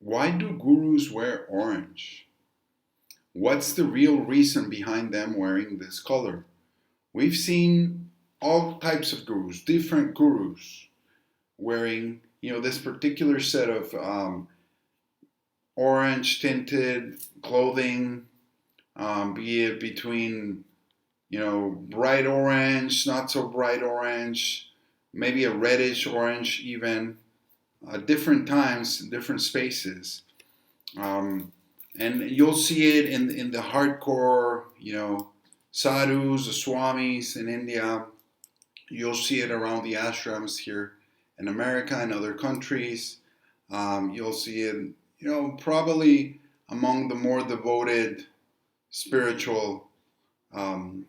Why do gurus wear orange? What's the real reason behind them wearing this color? We've seen all types of gurus, different gurus, wearing this particular set of orange tinted clothing, be it between bright orange, not so bright orange, maybe a reddish orange even, different times, different spaces. Um, and you'll see it in the hardcore, sadhus, the swamis in India. You'll see it around the ashrams here in America and other countries. You'll see it, probably among the more devoted spiritual um,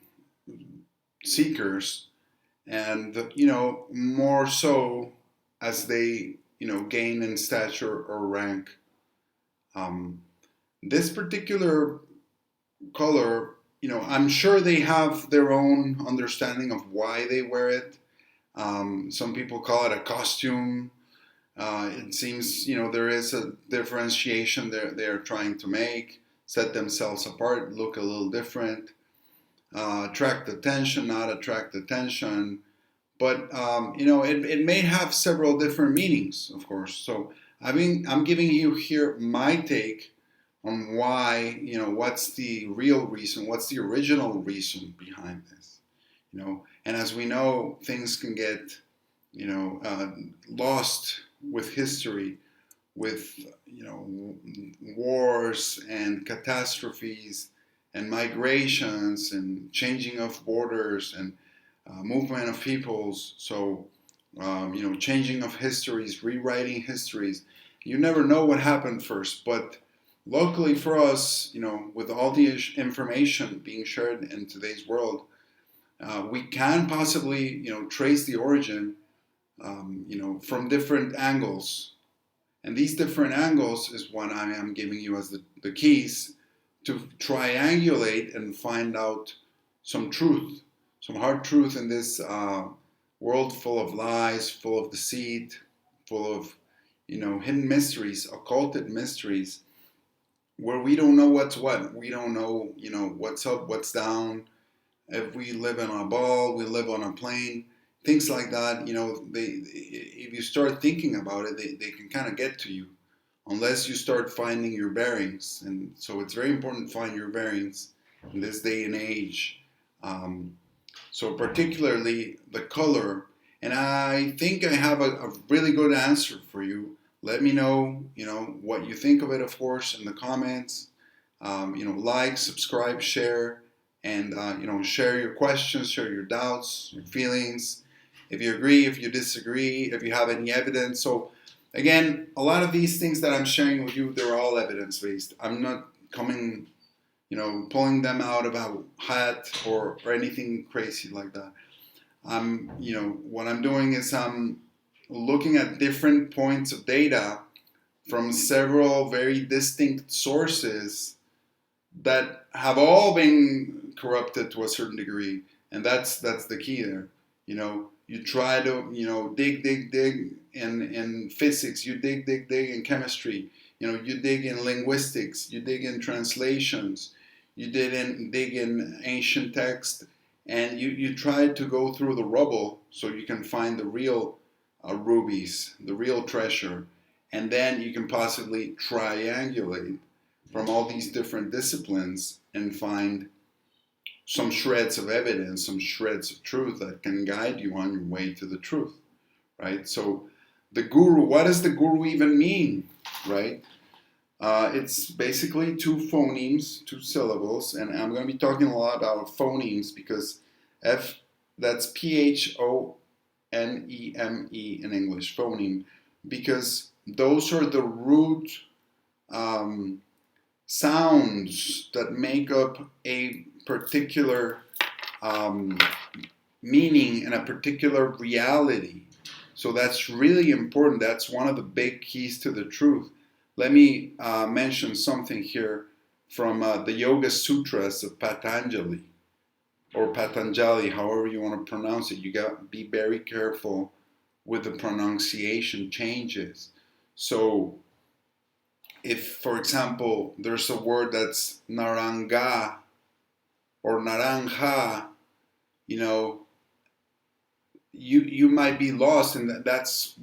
seekers, and more so as they gain in stature or rank. Um, this particular color, I'm sure they have their own understanding of why they wear it. Some people call it a costume. It seems, there is a differentiation they're trying to make, set themselves apart, look a little different, attract attention, not attract attention. But, it may have several different meanings, of course. So I'm giving you here my take on why, what's the real reason, what's the original reason behind this, And as we know, things can get, lost with history, with, wars and catastrophes and migrations and changing of borders and movement of peoples. So, changing of histories, rewriting histories. You never know what happened first, but luckily for us, with all the information being shared in today's world, we can possibly, trace the origin, from different angles. And these different angles is what I am giving you as the keys to triangulate and find out some truth, some hard truth in this world full of lies, full of deceit, full of, hidden mysteries, occulted mysteries, where we don't know what's what. We don't know, what's up, what's down. If we live on a ball, we live on a plane, things like that. If you start thinking about it, they can kind of get to you, unless you start finding your bearings. And so it's very important to find your bearings in this day and age. So particularly the color, and I think I have a really good answer for you. Let me know, what you think of it, of course, in the comments. Like, subscribe, share, and share your questions, share your doubts, your feelings. If you agree, if you disagree, if you have any evidence. So again, a lot of these things that I'm sharing with you, they're all evidence based. I'm not coming, pulling them out of a hat or anything crazy like that. What I'm doing is I'm looking at different points of data from several very distinct sources that have all been corrupted to a certain degree, and that's the key there. You try to dig in physics, you dig in chemistry, you dig in linguistics, you dig in translations, you dig in ancient text, and you try to go through the rubble so you can find the real rubies, the real treasure, and then you can possibly triangulate from all these different disciplines and find some shreds of evidence, some shreds of truth that can guide you on your way to the truth, right? So the guru, what does the guru even mean, right? It's basically two phonemes, two syllables, and I'm going to be talking a lot about phonemes because that's PHONEME in English, phoneme, because those are the root sounds that make up a particular meaning and a particular reality. So that's really important. That's one of the big keys to the truth. Let me mention something here from the Yoga Sutras of Patanjali, or Patanjali, however you want to pronounce it. You got to be very careful with the pronunciation changes. So if, for example, there's a word that's naranga or naranja, you know, you might be lost, and that's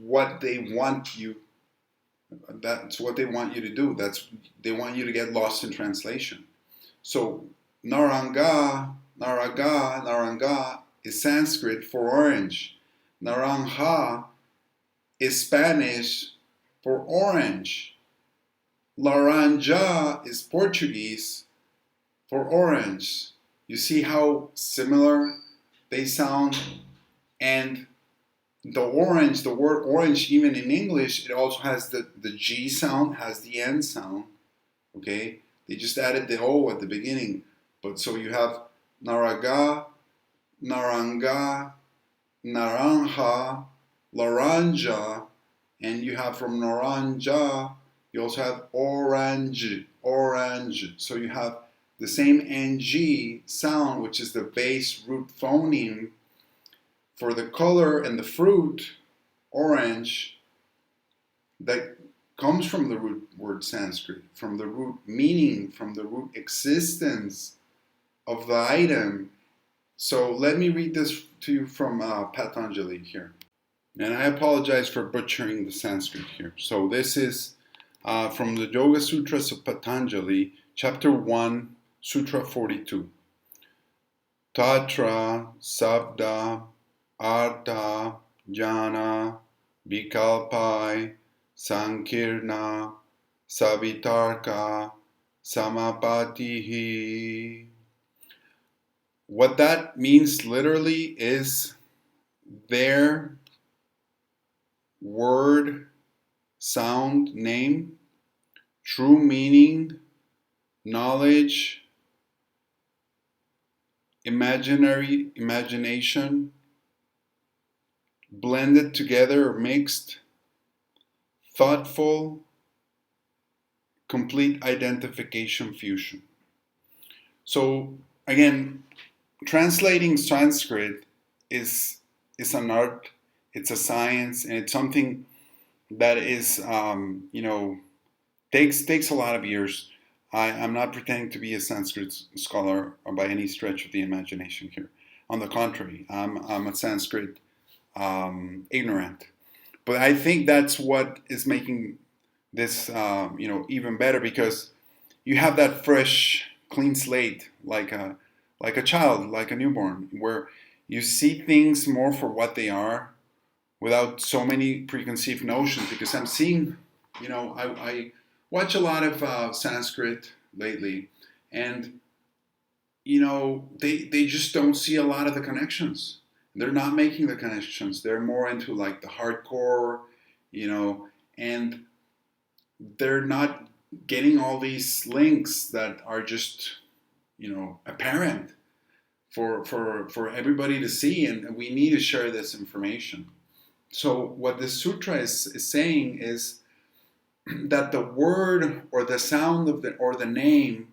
what they want you. That's what they want you to do. They want you to get lost in translation. So naranga is Sanskrit for orange. Naranja is Spanish for orange. Laranja is Portuguese for orange. You see how similar they sound? And the word orange, even in English, it also has the G sound, has the N sound. Okay? They just added the O at the beginning. But so you have naranga, naranja, laranja, and you have from naranja, you also have orange. So you have the same NG sound, which is the base root phoneme for the color and the fruit, orange, that comes from the root word Sanskrit, from the root meaning, from the root existence of the item. So let me read this to you from Patanjali here. And I apologize for butchering the Sanskrit here. So this is from the Yoga Sutras of Patanjali, chapter 1, Sutra 42. Tatra sabda artha jnana vikalpai sankirna savitarka samapatihi. What that means literally is their word, sound, name, true meaning, knowledge, imagination, blended together or mixed, thoughtful, complete identification fusion. So again, translating Sanskrit is an art, it's a science, and it's something that is takes a lot of years. I'm not pretending to be a Sanskrit scholar by any stretch of the imagination here. On the contrary, I'm a Sanskrit ignorant. But I think that's what is making this even better, because you have that fresh, clean slate, like a child, like a newborn, where you see things more for what they are, without so many preconceived notions. Because I'm seeing, I watch a lot of Sanskrit lately, and they just don't see a lot of the connections. They're not making the connections. They're more into like the hardcore, and they're not getting all these links that are just, apparent for everybody to see, and we need to share this information. So what the sutra is saying is that the word or the sound of the name,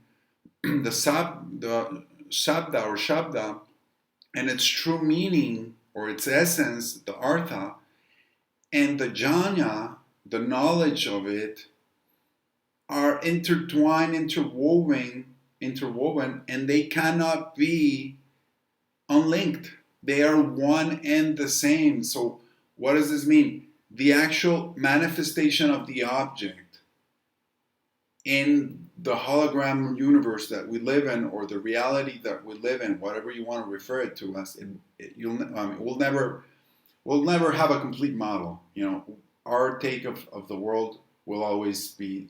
the sabda or shabda, and its true meaning or its essence, the artha, and the jnana, the knowledge of it, are intertwined, interwoven, and they cannot be unlinked. They are one and the same. So what does this mean? The actual manifestation of the object in the hologram universe that we live in, or the reality that we live in, whatever you want to refer it to as, we'll never have a complete model. Our take of the world will always be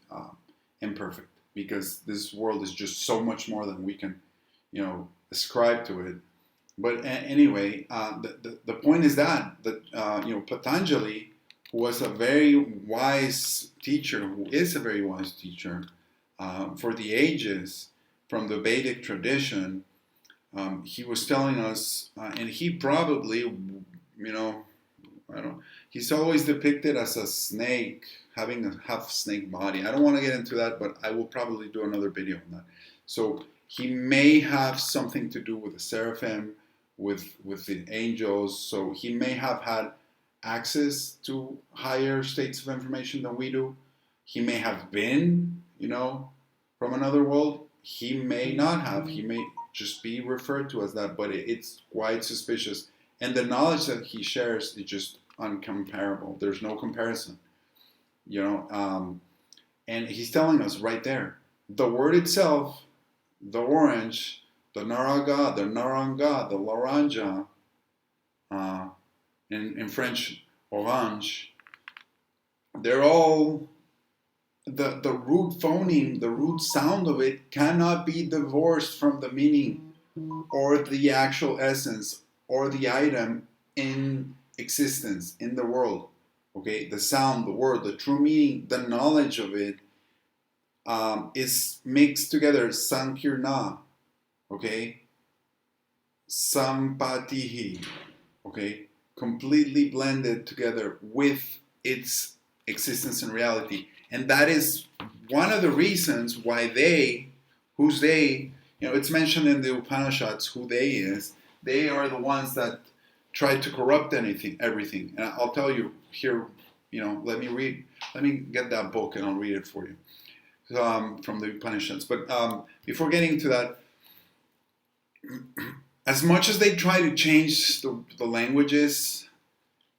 imperfect, because this world is just so much more than we can, ascribe to it. But anyway, the point is that Patanjali, who was a very wise teacher, for the ages, from the Vedic tradition, he was telling us, and he probably, he's always depicted as a snake, having a half snake body. I don't want to get into that, but I will probably do another video on that. So he may have something to do with the seraphim, with the angels. So he may have had access to higher states of information than we do. He may have been, from another world. He may not have. He may just be referred to as that, but it's quite suspicious. And the knowledge that he shares is just uncomparable. There's no comparison, you know. And he's telling us right there, the word itself, the orange, the naraga, the naranga, the laranja, in French, orange, they're all the root phoneme, the root sound of it cannot be divorced from the meaning or the actual essence or the item in existence in the world. Okay, the sound, the word, the true meaning, the knowledge of it is mixed together. Sankirna, okay, sampatihi, okay, completely blended together with its existence and reality. And that is one of the reasons why who's they, it's mentioned in the Upanishads who they is. They are the ones that try to corrupt everything. And I'll tell you here, let me get that book and I'll read it for you from the Upanishads. But before getting to that, as much as they try to change the languages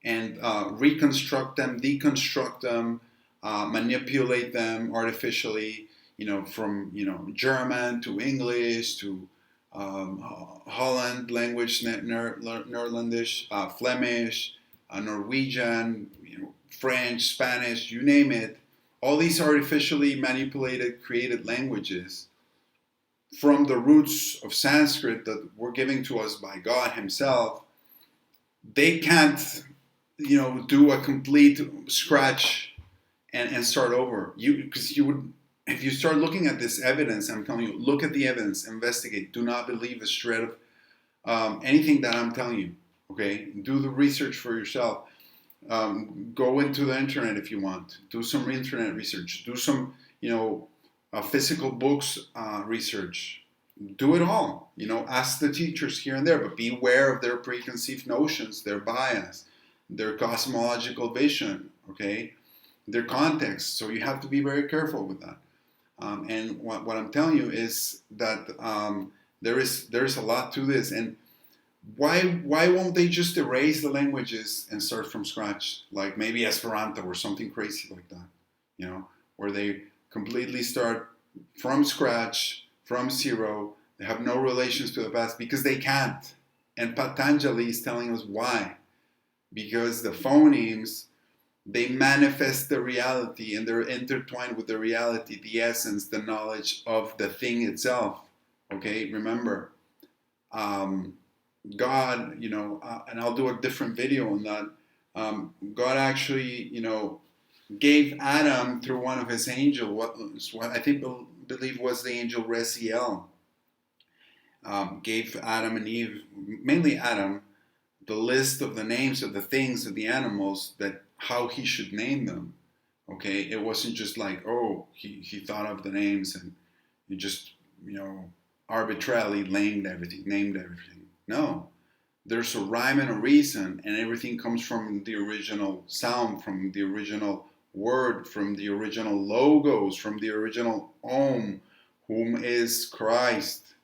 and reconstruct them, deconstruct them, manipulate them artificially, from German to English to Holland language, Netherlandish, Flemish, Norwegian, French, Spanish, you name it. All these artificially manipulated, created languages from the roots of Sanskrit that were given to us by God Himself, they can't, do a complete scratch and start over. Because you would, if you start looking at this evidence, I'm telling you, look at the evidence, investigate. Do not believe a shred of anything that I'm telling you. Okay, do the research for yourself. Go into the internet if you want. Do some internet research. Do some, physical books research. Do it all. Ask the teachers here and there, but be aware of their preconceived notions, their bias, their cosmological vision. Okay, their context. So you have to be very careful with that. And what I'm telling you is that there's a lot to this. And why won't they just erase the languages and start from scratch, like maybe Esperanto or something crazy like that, where they completely start from scratch, from zero. They have no relations to the past because they can't. And Patanjali is telling us why. Because the phonemes, they manifest the reality and they're intertwined with the reality, the essence, the knowledge of the thing itself. Okay, remember, God, and I'll do a different video on that. God actually, gave Adam through one of his angels, what I believe was the angel Raziel, gave Adam and Eve, mainly Adam, the list of the names of the things of the animals that how he should name them. Okay, it wasn't just like, oh, he thought of the names and he just arbitrarily named everything. No, there's a rhyme and a reason, and everything comes from the original sound, from the original word, from the original logos, from the original Om, whom is Christ,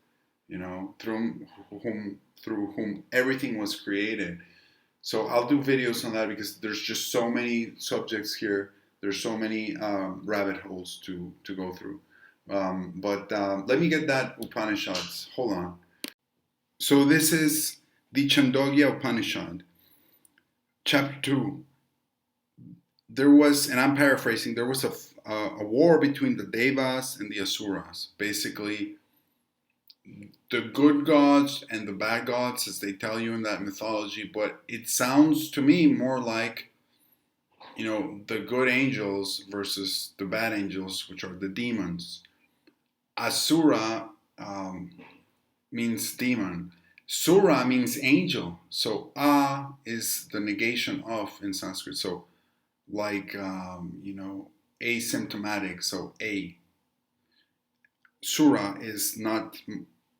through whom everything was created. So I'll do videos on that because there's just so many subjects here. There's so many rabbit holes to go through. But let me get that Upanishads. Hold on. So this is the Chandogya Upanishad, chapter 2. There was, and I'm paraphrasing, there was a war between the Devas and the Asuras. Basically, the good gods and the bad gods, as they tell you in that mythology, but it sounds to me more like, the good angels versus the bad angels, which are the demons. Asura means demon. Sura means angel. So A is the negation of in Sanskrit. So like, asymptomatic. So A. Sura is not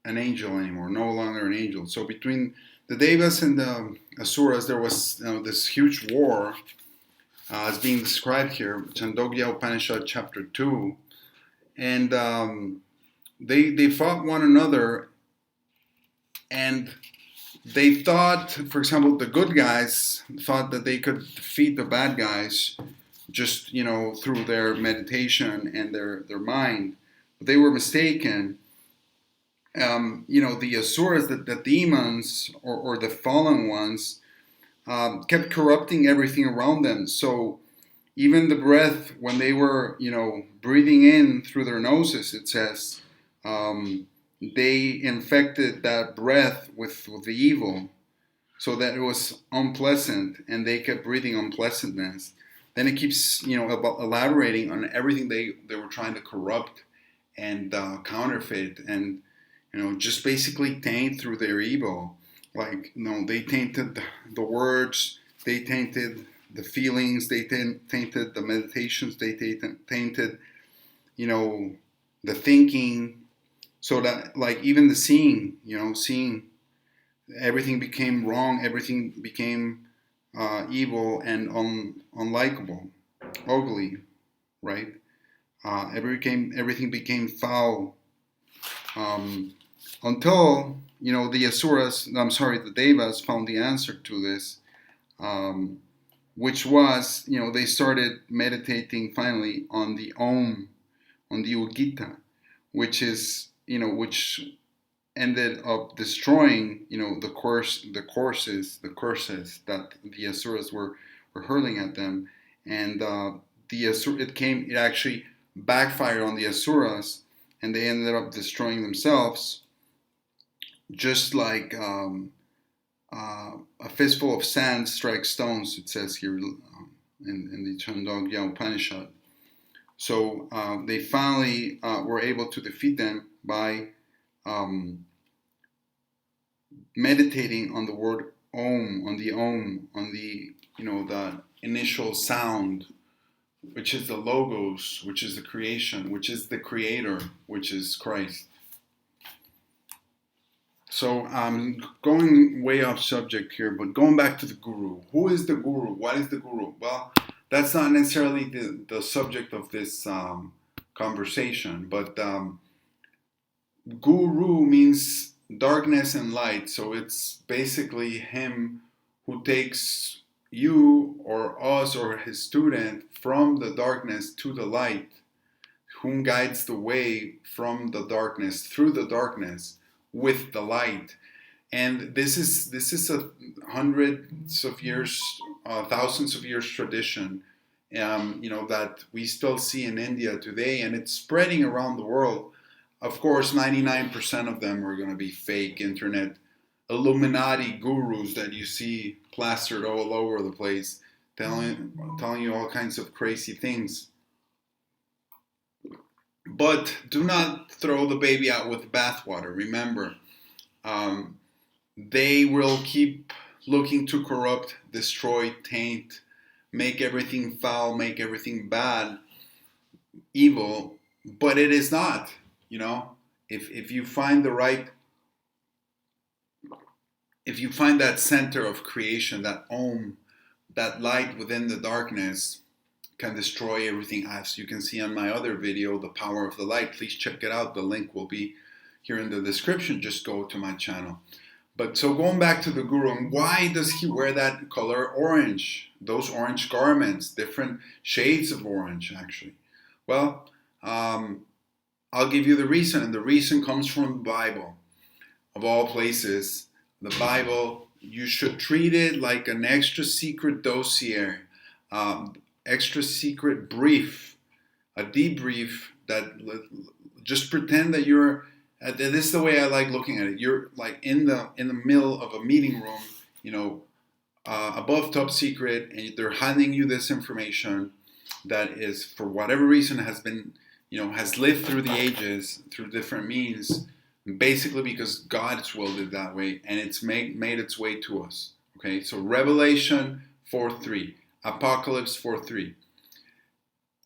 an angel anymore, no longer an angel. So between the Devas and the Asuras, there was this huge war as being described here, Chandogya Upanishad chapter 2. And they fought one another, and they thought, for example, the good guys thought that they could defeat the bad guys just, through their meditation and their mind. But they were mistaken. The asuras, the demons, or the fallen ones, kept corrupting everything around them. So even the breath, when they were, breathing in through their noses, it says, they infected that breath with the evil, so that it was unpleasant, and they kept breathing unpleasantness. Then it keeps, elaborating on everything they were trying to corrupt and counterfeit, and just basically taint through their evil. Like, they tainted the words, they tainted the feelings, they tainted the meditations, they tainted, the thinking, so that, like, even the seeing, seeing, everything became wrong, everything became evil and unlikable, ugly, right? Everything became foul, until the Devas found the answer to this, which was, they started meditating finally on the Om, on the Ugita, which is, which ended up destroying, the curses that the asuras were hurling at them, and it actually backfired on the asuras, and they ended up destroying themselves, just like a fistful of sand strikes stones. It says here in the Chandogya Upanishad. So they finally were able to defeat them by meditating on the word Om, on the the initial sound, which is the logos, which is the creation, which is the creator, which is Christ. So I'm going way off subject here, but going back to the guru. Who is the guru? What is the guru? Well, that's not necessarily the subject of this conversation, but guru means darkness and light. So it's basically him who takes you or us or his student from the darkness to the light, whom guides the way from the darkness through the darkness with the light. And this is a hundreds of years, thousands of years tradition, that we still see in India today, and it's spreading around the world. Of course, 99% of them are going to be fake internet Illuminati gurus that you see plastered all over the place, telling you all kinds of crazy things. But do not throw the baby out with the bathwater. Remember, they will keep looking to corrupt, destroy, taint, make everything foul, make everything bad, evil. But it is not. If you find that center of creation, that Om, that light within the darkness, can destroy everything. As you can see on my other video, The Power of the Light. Please check it out. The link will be here in the description. Just go to my channel. But so going back to the guru, and why does he wear that color orange? Those orange garments, different shades of orange, actually. Well, I'll give you the reason, and the reason comes from the Bible. Of all places, the Bible, you should treat it like an extra secret dossier, extra secret brief, a debrief that just pretend that you're, this is the way I like looking at it. You're like in the middle of a meeting room, above top secret, and they're handing you this information that is, for whatever reason, has been, has lived through the ages, through different means, basically because God's willed it that way, and it's made its way to us. Okay, so Revelation 4:3, Apocalypse 4:3.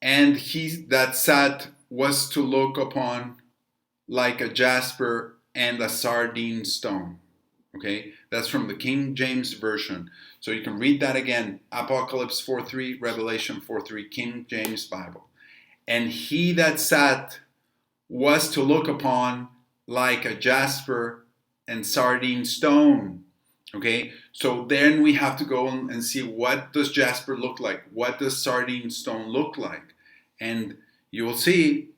And he that sat was to look upon like a jasper and a sardine stone. Okay, that's from the King James Version. So you can read that again. Apocalypse 4:3, Revelation 4:3, King James Bible. And he that sat was to look upon like a jasper and sardine stone. Okay, so then we have to go and see, what does jasper look like? What does sardine stone look like? And you will see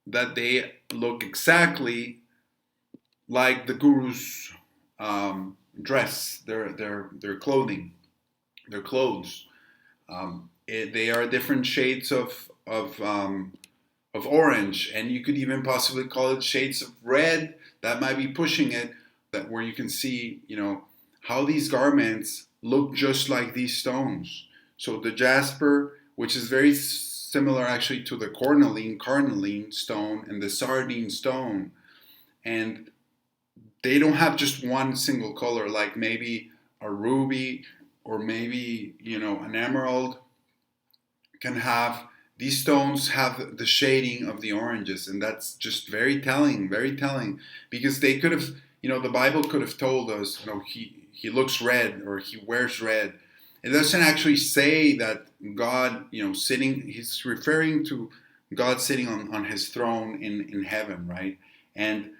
that they look exactly like the guru's dress, their clothing, their clothes. They are different shades of orange, and you could even possibly call it shades of red. That might be pushing it. That where you can see, how these garments look just like these stones. So the jasper, which is very similar actually to the carnelian stone and the sardine stone, and they don't have just one single color, like maybe a ruby or maybe an emerald can have. These stones have the shading of the oranges, and that's just very telling, because they could have, the Bible could have told us, he looks red or he wears red. It doesn't actually say that God, sitting. He's referring to God sitting on his throne in heaven, right? And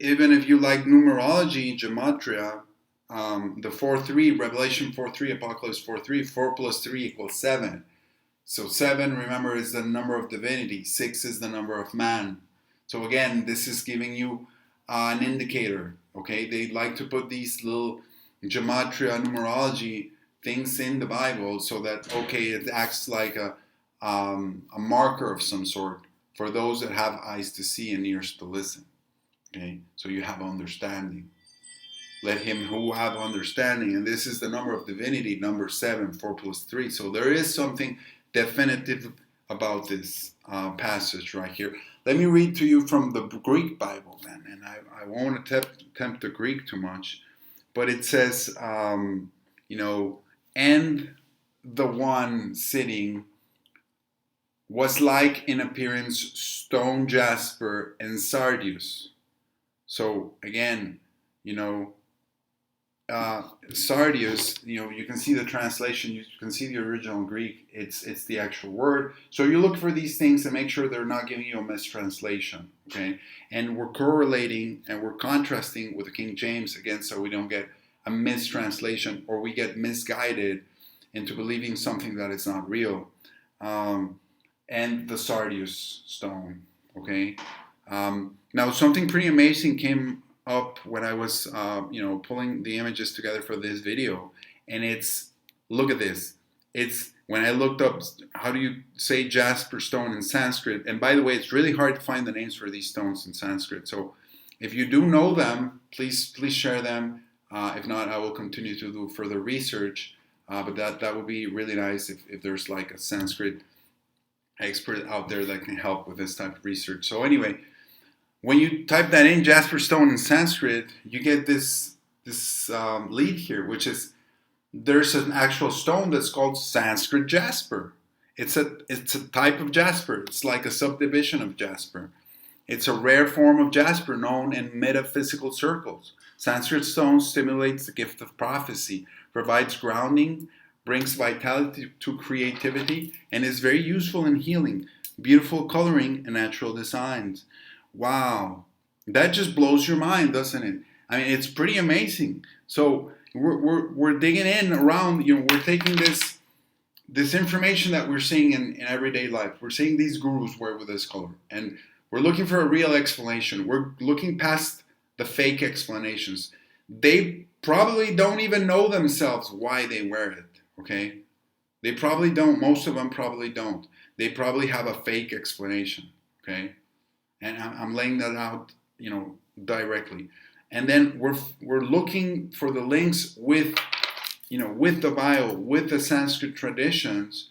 even if you like numerology, gematria, the 4:3, Revelation 4:3, Apocalypse 4:3, 4 plus 3 equals 7. So 7, remember, is the number of divinity. 6 is the number of man. So again, this is giving you an indicator. Okay, they like to put these little gematria, numerology things in the Bible so that it acts like a marker of some sort for those that have eyes to see and ears to listen. Okay, so you have understanding. Let him who have understanding, and this is the number of divinity, number 7, 4 plus 3. So there is something definitive about this passage right here. Let me read to you from the Greek Bible then, and I won't attempt the Greek too much, but it says, and the one sitting was like in appearance stone jasper and sardius. So again, sardius, you can see the translation, you can see the original Greek, it's the actual word. So you look for these things and make sure they're not giving you a mistranslation, okay? And we're correlating and we're contrasting with the King James again, so we don't get a mistranslation or we get misguided into believing something that is not real. And the sardius stone, okay? Now something pretty amazing came up when I was, pulling the images together for this video, and look at this. It's when I looked up how do you say jasper stone in Sanskrit, and by the way, it's really hard to find the names for these stones in Sanskrit. So if you do know them, please share them. If not, I will continue to do further research. But that would be really nice if there's like a Sanskrit expert out there that can help with this type of research. So anyway, when you type that in, jasper stone in Sanskrit, you get this lead here, which is there's an actual stone that's called Sanskrit jasper. It's a type of jasper. It's like a subdivision of jasper. It's a rare form of jasper known in metaphysical circles. Sanskrit stone stimulates the gift of prophecy, provides grounding, brings vitality to creativity, and is very useful in healing, beautiful coloring, and natural designs. Wow, that just blows your mind, doesn't it? I mean, it's pretty amazing. So we're digging in around, we're taking this information that we're seeing in everyday life. We're seeing these gurus wear with this color, and we're looking for a real explanation. We're looking past the fake explanations. They probably don't even know themselves why they wear it, okay? They probably don't. Most of them probably don't. They probably have a fake explanation, okay? And I'm laying that out, directly. And then we're looking for the links with the Bible, with the Sanskrit traditions,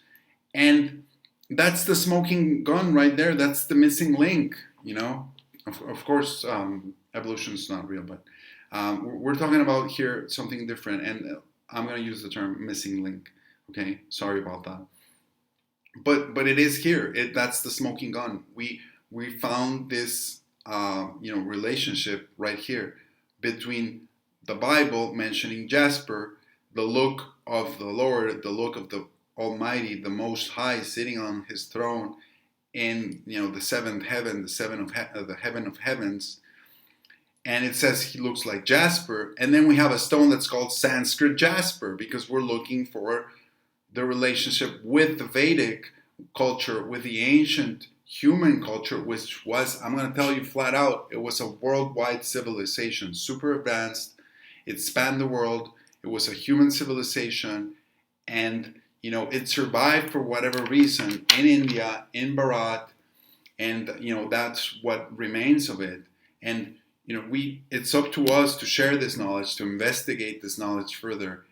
and that's the smoking gun right there. That's the missing link. Of course, evolution is not real, but we're talking about here something different, and I'm going to use the term missing link. Okay, sorry about that. But it is here. That's the smoking gun. We found this relationship right here between the Bible mentioning jasper, the look of the Lord, the look of the Almighty, the Most High, sitting on His throne in the seventh heaven, the heaven of heavens, and it says he looks like jasper. And then we have a stone that's called Sanskrit jasper because we're looking for the relationship with the Vedic culture, with the ancient human culture, which was, I'm going to tell you flat out, it was a worldwide civilization, super advanced. It spanned the world. It was a human civilization, and it survived for whatever reason in India, in Bharat, and that's what remains of it. And it's up to us to share this knowledge, to investigate this knowledge further,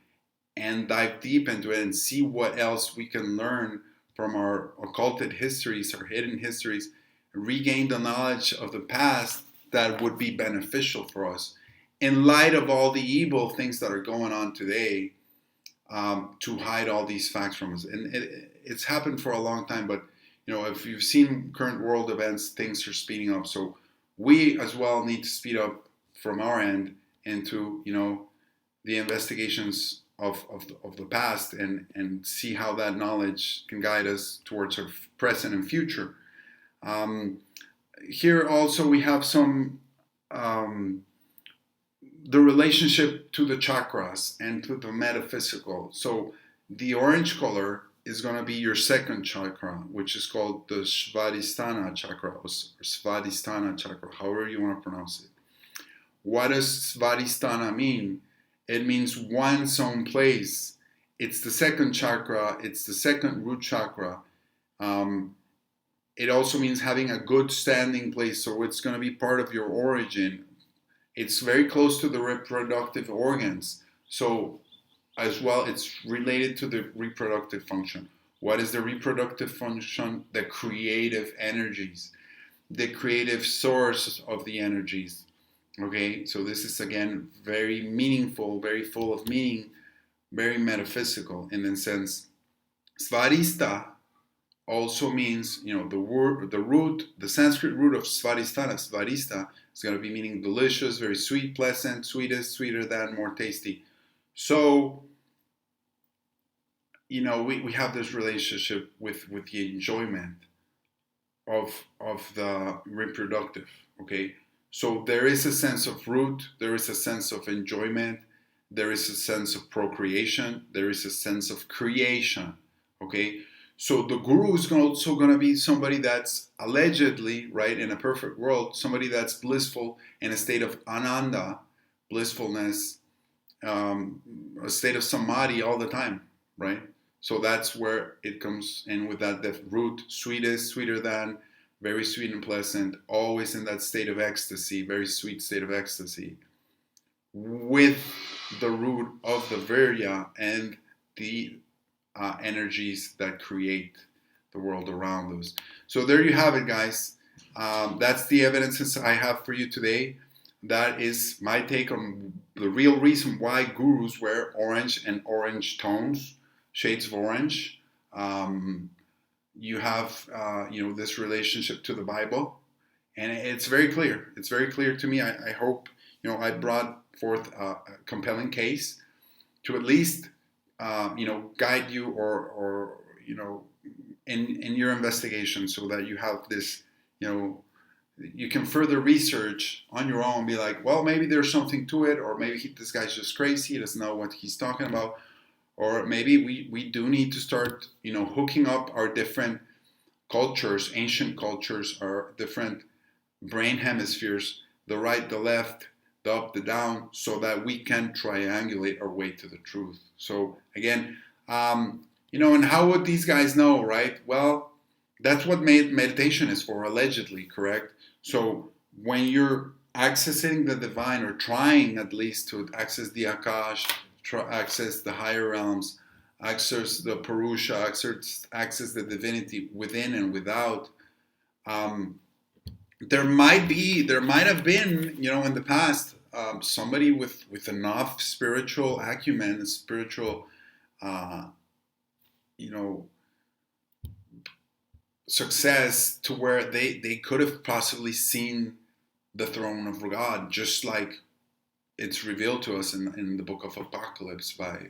and dive deep into it and see what else we can learn from our occulted histories, our hidden histories, regain the knowledge of the past that would be beneficial for us in light of all the evil things that are going on today, to hide all these facts from us. And it's happened for a long time, but if you've seen current world events, things are speeding up. So we as well need to speed up from our end into the investigations of the past, and see how that knowledge can guide us towards our present and future. Here also we have some the relationship to the chakras and to the metaphysical. So the orange color is going to be your second chakra, which is called the Svadhisthana chakra, or Svadhisthana chakra, however you want to pronounce it. What does Svadhisthana mean? It means one's own place. It's the second chakra. It's the second root chakra. It also means having a good standing place. So it's going to be part of your origin. It's very close to the reproductive organs. So as well, it's related to the reproductive function. What is the reproductive function? The creative energies, the creative source of the energies. Okay, so this is again very meaningful, very full of meaning, very metaphysical in the sense. Svadhisthana also means, the Sanskrit root of Svadhisthana, Svadhisthana, is going to be meaning delicious, very sweet, pleasant, sweetest, sweeter than, more tasty. So, we have this relationship with the enjoyment of the reproductive, okay? So there is a sense of root, there is a sense of enjoyment, there is a sense of procreation, there is a sense of creation, okay? So the guru is also going to be somebody that's allegedly, right, in a perfect world, somebody that's blissful in a state of ananda, blissfulness, a state of samadhi all the time, right? So that's where it comes in with that root, sweetest, sweeter than, very sweet and pleasant, always in that state of ecstasy, very sweet state of ecstasy, with the root of the virya and the energies that create the world around us. So there you have it, guys. That's the evidence I have for you today. That is my take on the real reason why gurus wear orange and orange tones, shades of orange. You have, this relationship to the Bible, and it's very clear. It's very clear to me. I hope, I brought forth a compelling case to at least, guide you or in your investigation, so that you have this, you can further research on your own, be like, well, maybe there's something to it, or maybe this guy's just crazy, he doesn't know what he's talking about. Or maybe we do need to start, hooking up our different cultures, ancient cultures, our different brain hemispheres, the right, the left, the up, the down, so that we can triangulate our way to the truth. So again, and how would these guys know, right? Well, that's what meditation is for, allegedly, correct? So when you're accessing the divine, or trying at least to access the Akash, access the higher realms, access the Purusha, access the divinity within and without, there might have been, in the past, somebody with enough spiritual acumen, spiritual, success, to where they could have possibly seen the throne of God, just like it's revealed to us in the book of Apocalypse by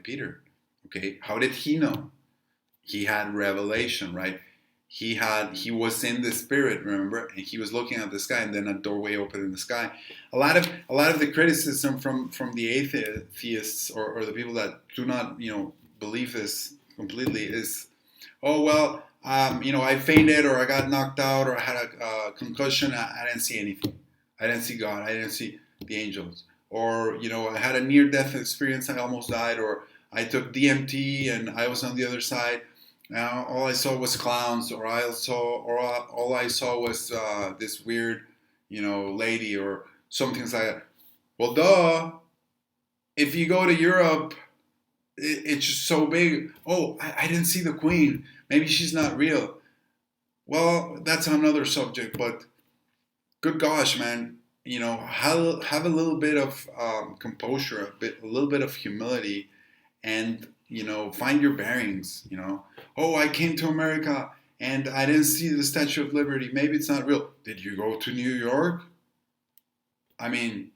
Peter. Okay, how did he know? He had revelation, right? He was in the spirit, remember, and he was looking at the sky, and then a doorway opened in the sky. A lot of the criticism from the atheists, or the people that do not believe this completely is, oh well, I fainted, or I got knocked out, or I had a concussion. I didn't see anything. I didn't see God. I didn't see the angels. Or I had a near-death experience. I almost died. Or I took DMT and I was on the other side. Now all I saw was clowns, or all I saw was this weird, lady, or something like that. Well, duh. If you go to Europe, it's just so big. Oh, I didn't see the Queen. Maybe she's not real. Well, that's another subject, but good gosh, man, have a little bit of composure, a little bit of humility, and find your bearings. Oh, I came to America and I didn't see the Statue of Liberty. Maybe it's not real. Did you go to New York? I mean,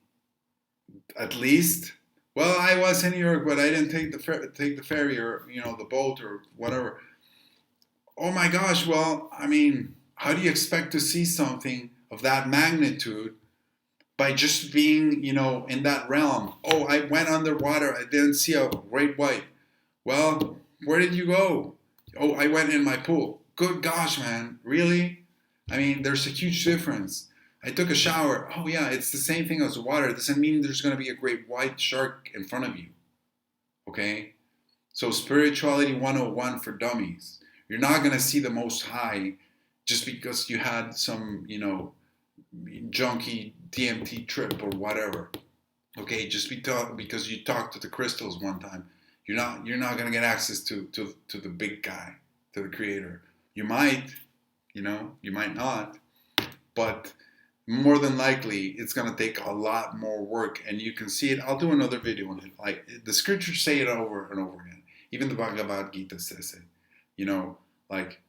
at least. Well, I was in New York, but I didn't take the ferry, or the boat, or whatever. Oh my gosh, well, I mean, how do you expect to see something of that magnitude by just being, in that realm? Oh, I went underwater, I didn't see a great white. Well, where did you go? Oh, I went in my pool. Good gosh, man, really? I mean, there's a huge difference. I took a shower. Oh, yeah, it's the same thing as water. It doesn't mean there's going to be a great white shark in front of you, okay? So, spirituality 101 for dummies. You're not going to see the Most High just because you had some, junky DMT trip or whatever. Okay, just because you talked to the crystals one time, you're not going to get access to the big guy, to the Creator. You might, you might not, but more than likely it's going to take a lot more work, and you can see it. I'll do another video on it. Like, the scriptures say it over and over again. Even the Bhagavad Gita says it. Like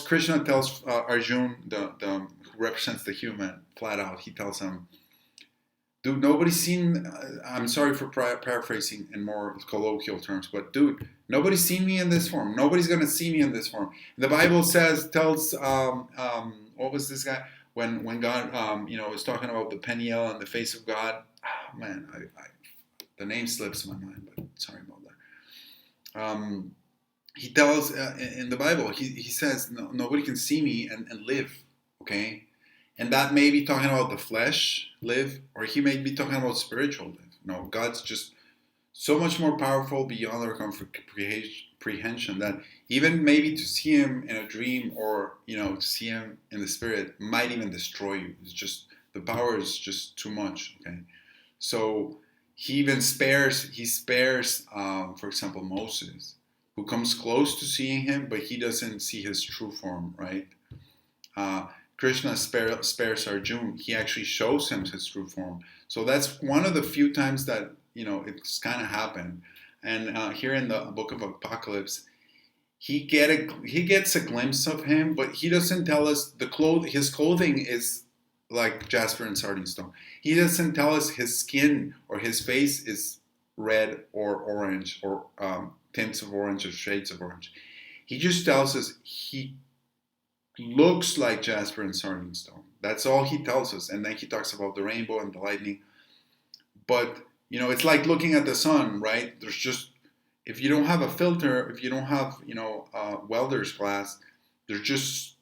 Krishna tells Arjun, who represents the human, flat out. He tells him, dude, nobody's seen. I'm sorry for paraphrasing in more colloquial terms, but dude, nobody's seen me in this form. Nobody's gonna see me in this form. The Bible tells what was this guy, when God is talking about the Peniel and the face of God. Oh, man, the name slips my mind, but sorry about that. He tells in the Bible, he says, no, nobody can see me and live, okay? And that may be talking about the flesh live, or he may be talking about spiritual live. No, God's just so much more powerful beyond our comprehension that even maybe to see him in a dream, or to see him in the spirit, might even destroy you. It's just, the power is just too much, okay? So he spares, for example, Moses, who comes close to seeing him, but he doesn't see his true form, right? Krishna spares Arjun. He actually shows him his true form. So that's one of the few times that it's kind of happened. And here in the book of Apocalypse, he gets a glimpse of him, but he doesn't tell us his clothing is like jasper and sardine stone. He doesn't tell us his skin or his face is red or orange, or tints of orange or shades of orange. He just tells us he looks like jasper and sardine stone. That's all he tells us. And then he talks about the rainbow and the lightning. But, it's like looking at the sun, right? There's just, if you don't have a filter, if you don't have, welder's glass, there's just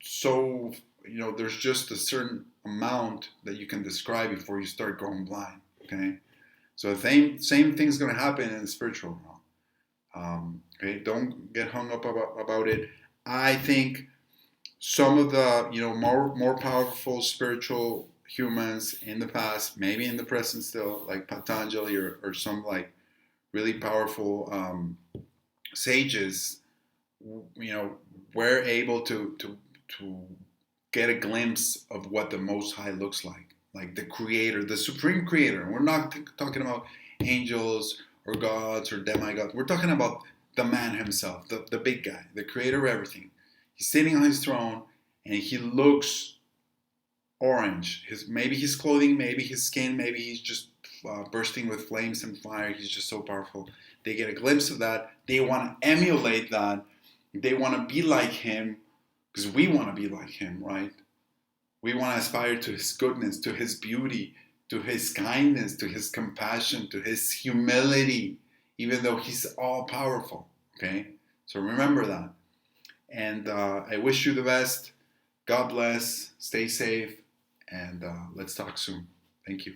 there's just a certain amount that you can describe before you start going blind, okay? So the same thing's going to happen in the spiritual realm. Okay, don't get hung up about it. I think some of the more powerful spiritual humans in the past, maybe in the present still, like Patanjali, or some like really powerful sages, were able to get a glimpse of what the Most High looks like the Creator, the Supreme Creator. We're not talking about angels or gods or demigods. We're talking about the man himself, the big guy, the Creator of everything. He's sitting on his throne, and he looks orange. Maybe his clothing, maybe his skin, maybe he's just bursting with flames and fire. He's just so powerful. They get a glimpse of that. They want to emulate that. They want to be like him because we want to be like him, right? We want to aspire to his goodness, to his beauty, to his kindness, to his compassion, to his humility, even though he's all powerful. Okay? So remember that. And I wish you the best. God bless. Stay safe. And let's talk soon. Thank you.